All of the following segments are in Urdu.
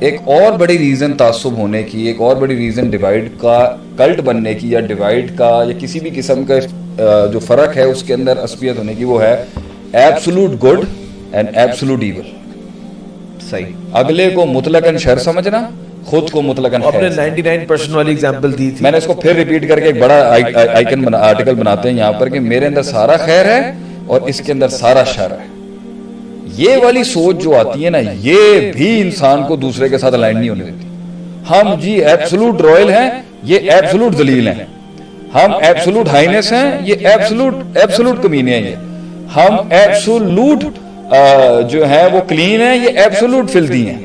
ایک اور بڑی ریزن تعصب ہونے کی، ایک اور بڑی ریزن ڈیوائڈ کا، کلٹ بننے کی یا ڈیوائڈ کا یا کسی بھی قسم کا جو فرق ہے اس کے اندر عصبیت ہونے کی، وہ ہے absolute good and absolute evil. صحیح. اگلے کو مطلقاً شر سمجھنا، خود کو مطلقاً آپ نے 99% والی ایگزامپل دی تھی. میں نے اس کو پھر ریپیٹ کر کے ایک بڑا آئیکن آرٹیکل بناتے ہیں یہاں پر کہ میرے اندر سارا خیر ہے اور اس کے اندر سارا شر ہے. یہ والی سوچ جو آتی ہے نا، یہ بھی انسان کو دوسرے کے ساتھ الائن نہیں ہونے دیتی. ہم جی ایبسولوٹ رائل ہیں، یہ ایبسولوٹ ذلیل ہیں. ہم ایبسولوٹ ہائنس ہیں، یہ ایبسولوٹ کمینے ہیں. ہم ایبسولوٹ جو ہے وہ کلین ہیں، یہ ایبسولوٹ فلدی ہیں.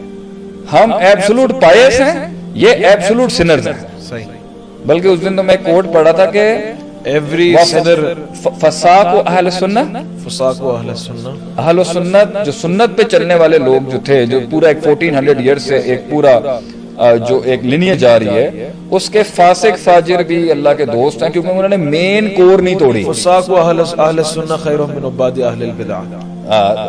ہم ایبسولوٹ پائس ہیں، یہ ایبسولوٹ سنرز ہیں. صحیح. بلکہ اس دن تو میں کوٹ پڑھا تھا کہ ایوری سنر فساق و اہل سنت، فساق و اہل سنت، اہل سنت جو سنت پہ چلنے والے لوگ جو تھے، جو پورا ایک 1400 ایئر سے ایک پورا جو ایک لینیج جا رہی ہے، اس کے فاسق فاجر بھی اللہ کے دوست ہیں، کیونکہ انہوں نے مین کور نہیں توڑی. فساق و اہل سنت خیر من عباد اہل البدع.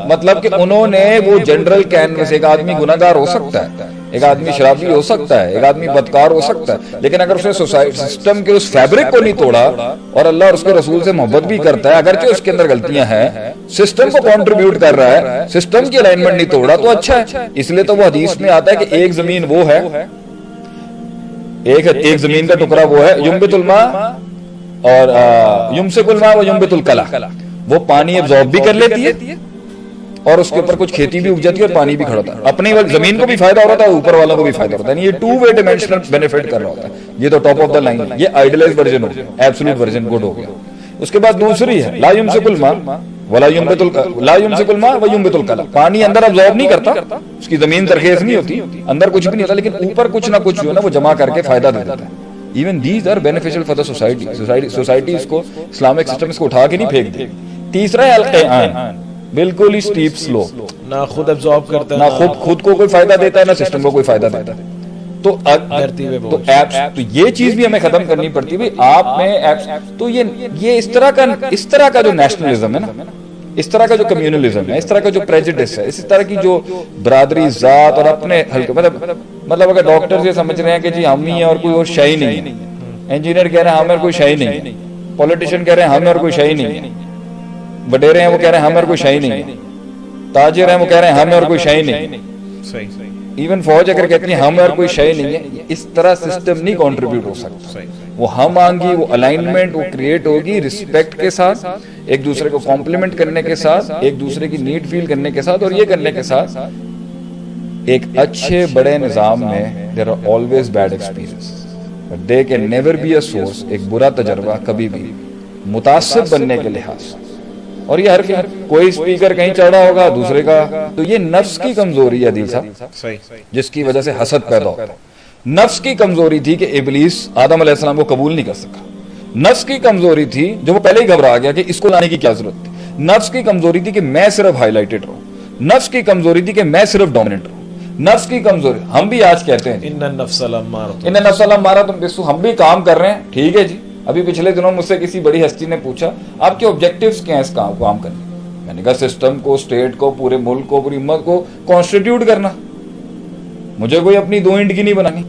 مطلب کہ انہوں نے وہ جنرل کینوس، ایک آدمی گناہگار ہو سکتا ہے، ایک آدمی شرابی ہو سکتا ہے، ایک آدمی بدکار ہو سکتا ہے، لیکن اگر اس نے سسٹم کے اس فیبرک کو نہیں توڑا اور اللہ اور اس کے رسول سے محبت بھی کرتا ہے، اگرچہ اس کے اندر غلطیاں ہیں، سسٹم کو کنٹریبیوٹ کر رہا ہے، سسٹم کی الائنمنٹ نہیں توڑا، تو اچھا ہے. اس لیے تو وہ حدیث میں آتا ہے کہ ایک زمین وہ ہے، ایک زمین کا ٹکڑا وہ ہے، ینبت الماء اور یمسک الماء و ینبت الکلہ، وہ پانی ابزارب بھی کر لیتی ہے اور اس کے اوپر کچھ کھیتی بھی اگ جاتی ہے اور پانی بھی کھڑا ہوتا ہے. اپنی زمین کو بھی فائدہ ہو رہا ہے، اوپر والوں کو بھی فائدہ ہوتا ہے. یہ 2 وے ڈائمینشنل بینیفٹ کر رہا ہوتا ہے. یہ تو ٹاپ آف دا لائن ہے، یہ آئیڈیلائز ورژن ہو گیا، ایبسولوٹ ورژن گڈ ہو گیا. اس کے بعد دوسری ہے لا یمسک الماء ولا ینبت لا یمسک الماء و ینبت الکلہ. پانی اندر ابزارب نہیں کرتا، اس کی زمین زرخیز نہیں ہوتی، اندر کچھ بھی نہیں ہوتا، لیکن اوپر کچھ نہ کچھ جو ہے نا وہ جمع کر کے فائدہ دے دیتا ہے. Even these are beneficial for the society. Society اس کو، اسلامک سسٹم اس کو اٹھا کے نہیں پھینک دے. تیسرا ہے القیان، بالکل ہی سٹیپ سلو، نہ خود ابزارب کرتا ہے، نہ خود کو کوئی فائدہ دیتا ہے، نہ سسٹم کو کوئی فائدہ دیتا ہے. تو یہ چیز بھی ہمیں ختم کرنی پڑتی ہے. آپ میں تو یہ اس طرح کا جو نیشنلزم ہے نا، اس طرح کا جو کمیونلزم ہے، اس طرح کا جو پریجڈس ہے، اس طرح کی جو برادری ذات اور اپنے ہلکے، مطلب اگر ڈاکٹر یہ سمجھ رہے ہیں کہ جی ہم ہی ہیں اور کوئی اور شے ہی نہیں ہے، انجینئر کہہ رہے ہیں ہمیں کوئی شے ہی نہیں ہے، پولیٹیشین کہہ رہے ہیں ہمیں اور کوئی شے ہی نہیں ہے، وڈیرے ہیں وہ کہہ رہے ہیں ہمیں اور کوئی شے ہی نہیں ہے، تاجر ہیں وہ کہہ رہے ہیں ہمیں اور کوئی شے ہی نہیں ہے، ایون فوج اگر کہتی ہیں ہمیں اور کوئی شے نہیں ہے، اس طرح سسٹم نہیں کنٹریبیوٹ ہو سکتا. وہ ہم آنگی، وہ الائنمنٹ وہ کریٹ ہوگی رسپیکٹ کے ساتھ، ایک دوسرے کو کمپلیمنٹ کرنے کے ساتھ، ایک دوسرے کی نیڈ فیل کرنے کے ساتھ، اور یہ کرنے کے ساتھ ایک اچھے بڑے نظام میں there are always bad experiences but they can never be a source. ایک برا تجربہ کبھی بھی متعصب بننے کے لحاظ. اور یہ ہر کوئی سپیکر کہیں چڑھا ہوگا دوسرے کا، تو یہ نفس کی کمزوری ہے عدیل صاحب، جس کی وجہ سے حسد پیدا ہوتا ہے. نفس کی کمزوری تھی کہ ابلیس آدم علیہ السلام کو قبول نہیں کر سکا. نفس کی کمزوری تھی جو وہ پہلے ہی گھبرا گیا کہ اس کو لانے کی کیا ضرورت تھی. نفس کی کمزوری تھی کہ میں صرف ہائی لائٹڈ رہوں. نفس کی کمزوری تھی کہ میں صرف ڈومیننٹ رہوں. نفس کی کمزوری ہم بھی آج کہتے ہیں ان النفس لامارۃ بالسوء. ہم بھی کام کر رہے ہیں، ٹھیک ہے جی. ابھی پچھلے دنوں مجھ سے کسی بڑی ہستی نے پوچھا آپ کے آبجیکٹیوز کیا ہیں اس کام کرنے. میں نے کہا سسٹم کو، اسٹیٹ کو، پورے ملک کو، پوری امت کو کانسٹیٹیوٹ کرنا. مجھے کوئی اپنی 2 اینٹ کی نہیں بنانی،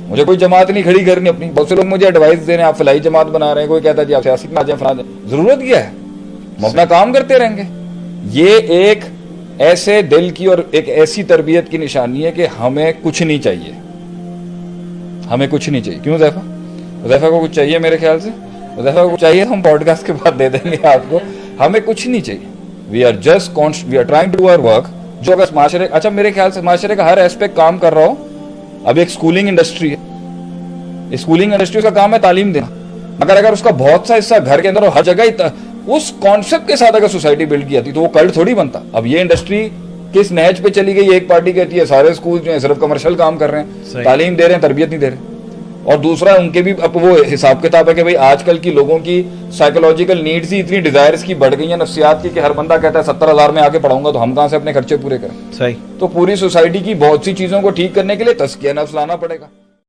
مجھے کوئی جماعت نہیں کھڑی کرنی اپنی. بہت سے لوگ مجھے ایڈوائس دے رہے ہیں آپ فلاحی جماعت بنا رہے ہیں، کوئی کہتا ہے جی آپ سیاسی میں آ جائیں، فلاں جائیں. ضرورت کیا ہے؟ ہم اپنا کام کرتے رہیں گے. یہ ایک ایسے دل کی اور ایک ایسی تربیت کی نشانی ہے کہ ہمیں کچھ نہیں چاہیے، ہمیں کچھ نہیں چاہیے. کیوں حذیفہ کو کچھ چاہیے؟ میرے خیال سے حذیفہ کو کچھ چاہیے، ہم پوڈ کاسٹ کے بعد دے دیں گے آپ کو. ہمیں کچھ نہیں چاہیے. We are trying to do our work. جو اگر معاشرے، اچھا میرے خیال سے معاشرے کا ہر ایسپیکٹ کام کر رہا ہو. اب ایک اسکولنگ انڈسٹری ہے، اسکولنگ انڈسٹری کا کام ہے تعلیم دینا. اگر اس کا بہت سا حصہ گھر کے اندر اور ہر جگہ اس کانسیپٹ کے ساتھ اگر سوسائٹی بلڈ کی جاتی تو وہ کلٹ تھوڑی بنتا. اب یہ انڈسٹری کس نہج پہ چلی گئی؟ ایک پارٹی کہتی ہے سارے اسکول جو ہیں صرف کمرشل کام کر رہے ہیں، تعلیم دے رہے ہیں، تربیت نہیں دے رہے. اور دوسرا ان کے بھی اب وہ حساب کتاب ہے کہ بھئی آج کل کی لوگوں کی سائیکولوجیکل نیڈز ہی اتنی ڈیزائرز کی بڑھ گئی ہیں نفسیات کی کہ ہر بندہ کہتا ہے 70,000 میں آ کے پڑھاؤں گا تو ہم کہاں سے اپنے خرچے پورے کریں. صحیح. تو پوری سوسائٹی کی بہت سی چیزوں کو ٹھیک کرنے کے لیے تزکیہ نفس لانا پڑے گا.